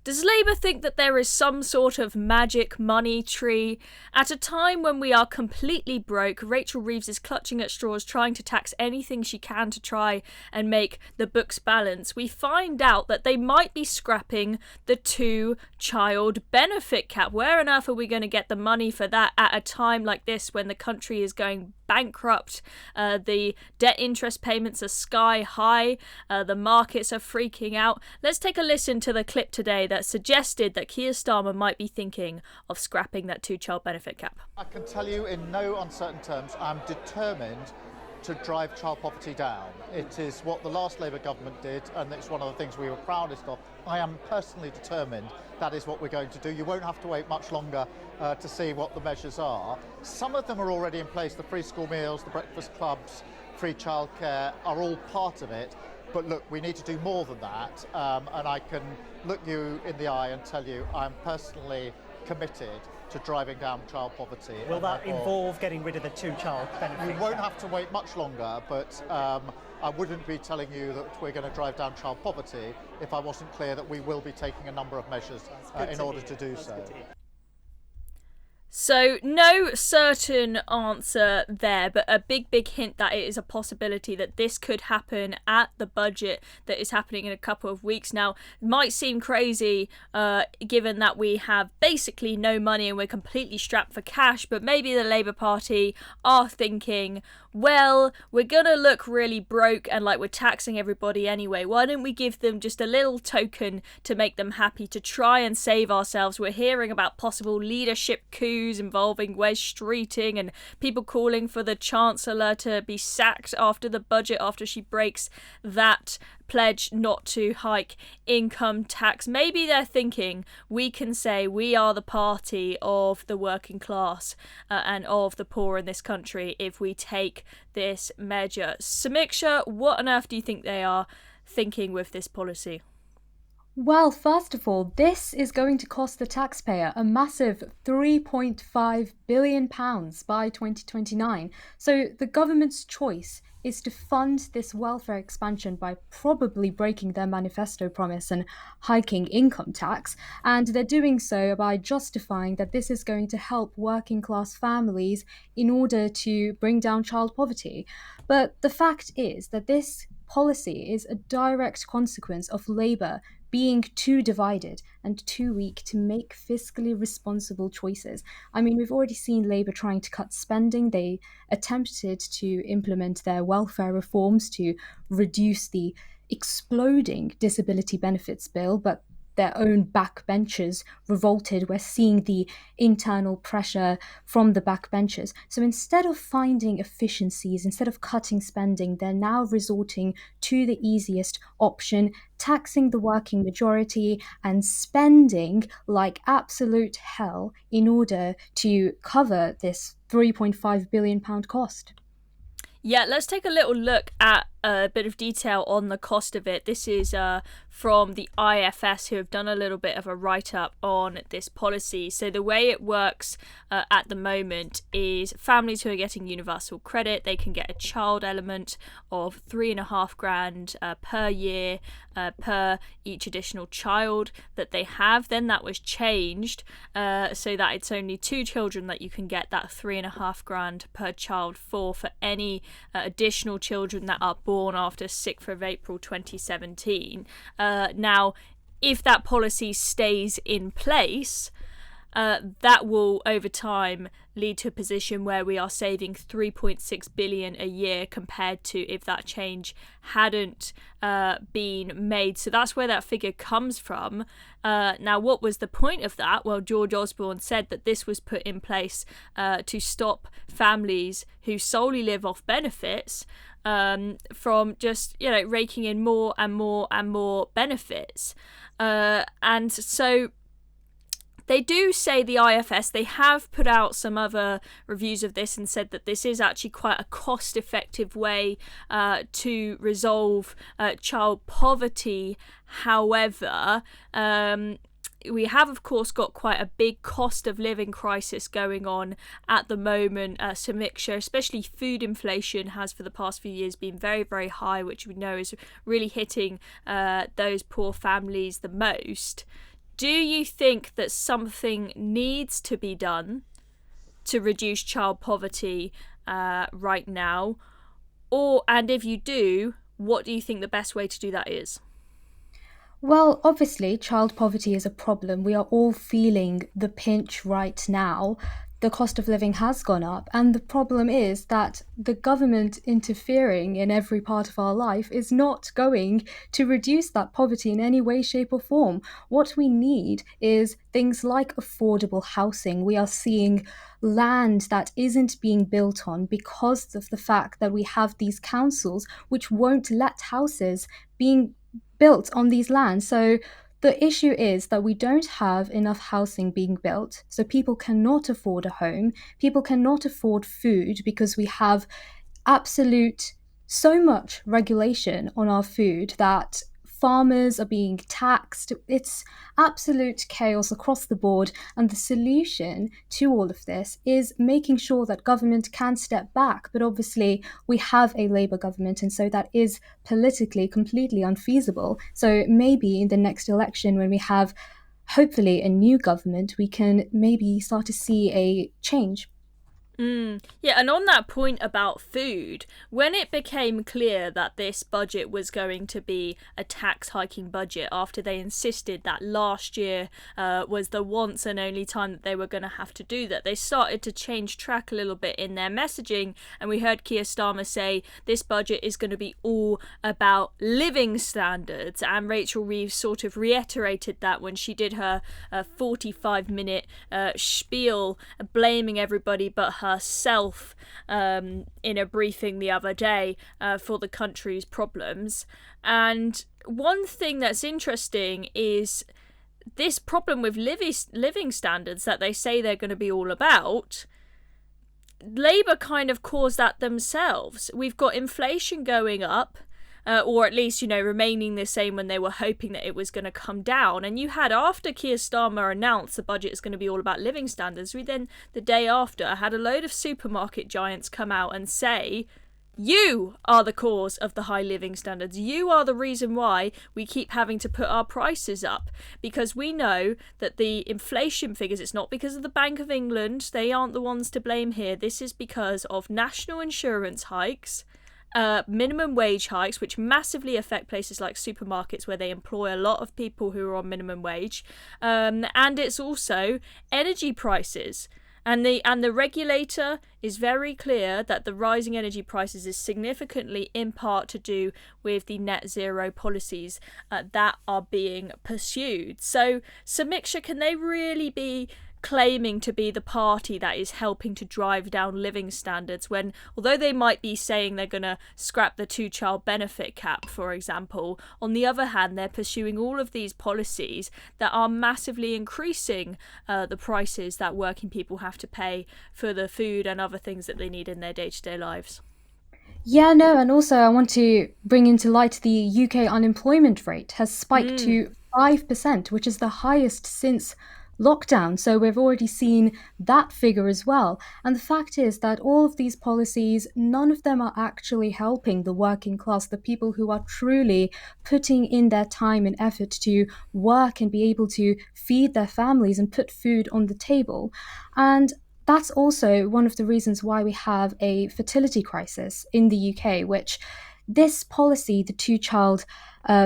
Does Labour think that there is some sort of magic money tree? At a time when we are completely broke, Rachel Reeves is clutching at straws, trying to tax anything she can to try and make the books balance. We find out that they might be scrapping the 2-child benefit cap. Where on earth are we going to get the money for that at a time like this when the country is going bankrupt? The debt interest payments are sky high. The markets are freaking out. Let's take a listen to the clip today that suggested that Keir Starmer might be thinking of scrapping that 2-child benefit cap. I can tell you in no uncertain terms, I'm determined to drive child poverty down. It is what the last Labour government did, and it's one of the things we were proudest of. I am personally determined that is what we're going to do. You won't have to wait much longer to see what the measures are. Some of them are already in place. The free school meals, the breakfast clubs, free childcare are all part of it. But look, we need to do more than that, and I can look you in the eye and tell you I'm personally committed to driving down child poverty. Will that involve getting rid of the 2-child benefit? You won't have to wait much longer, but I wouldn't be telling you that we're going to drive down child poverty if I wasn't clear that we will be taking a number of measures in order to do so. So no certain answer there, but a big hint that it is a possibility that this could happen at the budget that is happening in a couple of weeks. Now, it might seem crazy given that we have basically no money and we're completely strapped for cash, but maybe the Labour Party are thinking, well, we're going to look really broke and like we're taxing everybody anyway. Why don't we give them just a little token to make them happy, to try and save ourselves? We're hearing about possible leadership coups involving Wes Streeting and people calling for the Chancellor to be sacked after the budget, after she breaks that pledge not to hike income tax. Maybe they're thinking we can say we are the party of the working class and of the poor in this country if we take this measure. Samiksha, what on earth do you think they are thinking with this policy? Well, first of all, this is going to cost the taxpayer a massive £3.5 billion by 2029. So the government's choice is to fund this welfare expansion by probably breaking their manifesto promise and hiking income tax. And they're doing so by justifying that this is going to help working class families in order to bring down child poverty. But the fact is that this policy is a direct consequence of Labour being too divided and too weak to make fiscally responsible choices. I mean, we've already seen Labour trying to cut spending. They attempted to implement their welfare reforms to reduce the exploding disability benefits bill, but their own backbenchers revolted. We're seeing the internal pressure from the backbenchers. So instead of finding efficiencies, instead of cutting spending, they're now resorting to the easiest option, taxing the working majority and spending like absolute hell in order to cover this £3.5 billion cost. Yeah, let's take a little look at a bit of detail on the cost of it. This is from the IFS, who have done a little bit of a write-up on this policy. So the way it works at the moment is families who are getting universal credit, they can get a child element of £3,500 per year per each additional child that they have. Then that was changed so that it's only 2 children that you can get that £3,500 per child for any additional children that are born after 6th of April 2017. Now, if that policy stays in place, that will over time lead to a position where we are saving 3.6 billion a year compared to if that change hadn't been made. So that's where that figure comes from. Now, what was the point of that? Well, George Osborne said that this was put in place to stop families who solely live off benefits from just, raking in more and more and more benefits. And so they do say, the IFS, they have put out some other reviews of this and said that this is actually quite a cost-effective way to resolve child poverty. However, we have, of course, got quite a big cost of living crisis going on at the moment. Samiksha, especially food inflation, has for the past few years been very, very high, which we know is really hitting those poor families the most. Do you think that something needs to be done to reduce child poverty right now? And if you do, what do you think the best way to do that is? Well, obviously, child poverty is a problem. We are all feeling the pinch right now. The cost of living has gone up, and the problem is that the government interfering in every part of our life is not going to reduce that poverty in any way, shape, or form. What we need is things like affordable housing. We are seeing land that isn't being built on because of the fact that we have these councils which won't let houses being built on these lands. So the issue is that we don't have enough housing being built. So people cannot afford a home. People cannot afford food because we have absolute so much regulation on our food that farmers are being taxed. It's absolute chaos across the board. And the solution to all of this is making sure that government can step back. But obviously, we have a Labour government, and so that is politically completely unfeasible. So maybe in the next election, when we have hopefully a new government, we can maybe start to see a change. Yeah, and on that point about food, when it became clear that this budget was going to be a tax hiking budget after they insisted that last year was the once and only time that they were going to have to do that, they started to change track a little bit in their messaging, and we heard Keir Starmer say this budget is going to be all about living standards, and Rachel Reeves sort of reiterated that when she did her 45-minute spiel blaming everybody but herself in a briefing the other day for the country's problems. And one thing that's interesting is this problem with living standards that they say they're going to be all about. Labour kind of caused that themselves. We've got inflation going up, or at least, remaining the same when they were hoping that it was going to come down. And you had, after Keir Starmer announced the budget is going to be all about living standards, we then, the day after, had a load of supermarket giants come out and say, you are the cause of the high living standards. You are the reason why we keep having to put our prices up. Because we know that the inflation figures, it's not because of the Bank of England. They aren't the ones to blame here. This is because of national insurance hikes, minimum wage hikes, which massively affect places like supermarkets where they employ a lot of people who are on minimum wage, and it's also energy prices. And the regulator is very clear that the rising energy prices is significantly in part to do with the net zero policies that are being pursued. So, Samiksha, can they really be claiming to be the party that is helping to drive down living standards when, although they might be saying they're going to scrap the two-child benefit cap, for example, on the other hand, they're pursuing all of these policies that are massively increasing the prices that working people have to pay for the food and other things that they need in their day-to-day lives? Yeah, no, and also I want to bring into light the UK unemployment rate has spiked to 5%, which is the highest since lockdown. So we've already seen that figure as well. And the fact is that all of these policies, none of them are actually helping the working class, the people who are truly putting in their time and effort to work and be able to feed their families and put food on the table. And that's also one of the reasons why we have a fertility crisis in the UK, which this policy, the two-child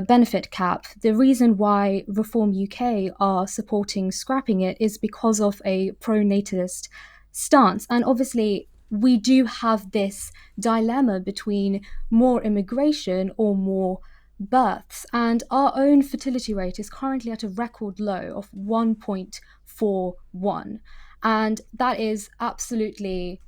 benefit cap, the reason why Reform UK are supporting scrapping it is because of a pro-natalist stance. And obviously, we do have this dilemma between more immigration or more births. And our own fertility rate is currently at a record low of 1.41. And that is absolutely,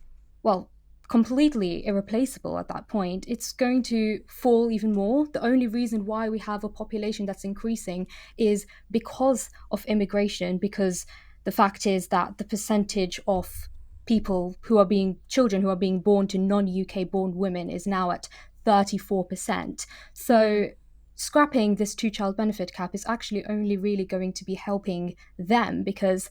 well, completely irreplaceable at that point. It's going to fall even more. The only reason why we have a population that's increasing is because of immigration, because the fact is that the percentage of children who are being born to non-UK born women is now at 34%. So scrapping this two-child benefit cap is actually only really going to be helping them because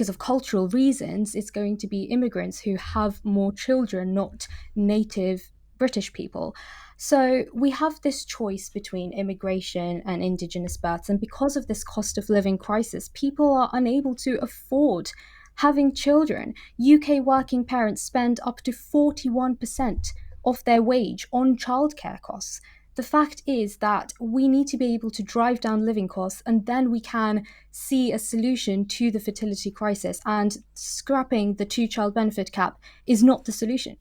of cultural reasons, it's going to be immigrants who have more children, not native British people. So we have this choice between immigration and indigenous births. And because of this cost of living crisis, people are unable to afford having children. UK working parents spend up to 41% of their wage on childcare costs. The fact is that we need to be able to drive down living costs, and then we can see a solution to the fertility crisis. And scrapping the two-child benefit cap is not the solution.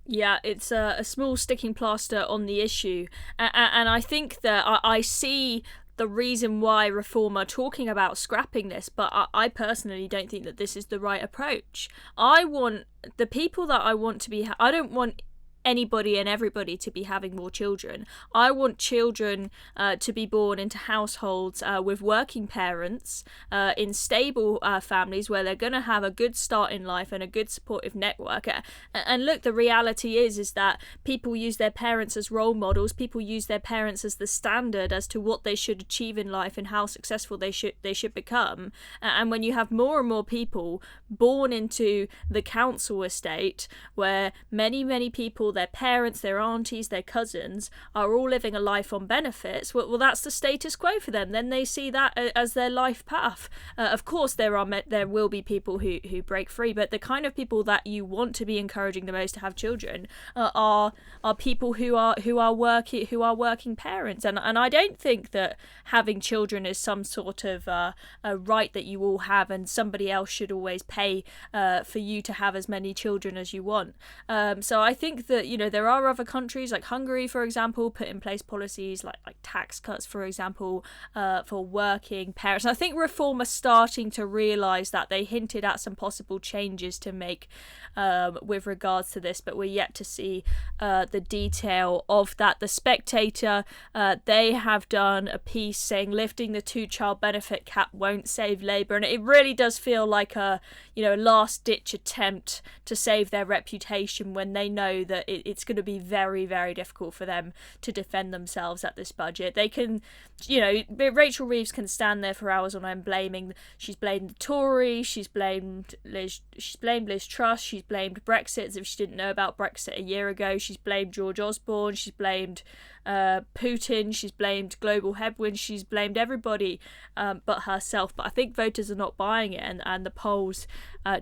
Yeah, it's a small sticking plaster on the issue. And I think that I see the reason why Reform are talking about scrapping this, but I personally don't think that this is the right approach. I want the people that I want to be, I don't want anybody and everybody to be having more children. I want children to be born into households with working parents, in stable families where they're going to have a good start in life and a good supportive network. And look, the reality is that people use their parents as role models. People use their parents as the standard as to what they should achieve in life and how successful they should become. And when you have more and more people born into the council estate, where many people, their parents, their aunties, their cousins, are all living a life on benefits, well, that's the status quo for them. Then they see that as their life path. Of course, there will be people who break free, but the kind of people that you want to be encouraging the most to have children are people who are working parents. And I don't think that having children is some sort of a right that you all have, and somebody else should always pay for you to have as many children as you want. So I think that, there are other countries like Hungary, for example, put in place policies like tax cuts, for example, for working parents. And I think Reform are starting to realise that. They hinted at some possible changes to make with regards to this, but we're yet to see the detail of that. The Spectator, they have done a piece saying lifting the two-child benefit cap won't save Labour, and it really does feel like a last-ditch attempt to save their reputation when they know that it's going to be very, very difficult for them to defend themselves at this budget. They can, Rachel Reeves can stand there for hours on end she's blamed the Tories, she's blamed Liz Truss, she's blamed Brexit as if she didn't know about Brexit a year ago, she's blamed George Osborne, she's blamed Putin, she's blamed global headwinds, she's blamed everybody but herself. But I think voters are not buying it, and the polls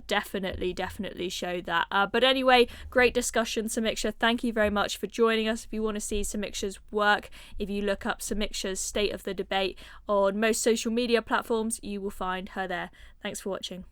definitely show that. But anyway, great discussion, Samiksha. Thank you very much for joining us. If you want to see Samiksha's work, if you look up Samiksha's State of the Debate on most social media platforms, you will find her there. Thanks for watching.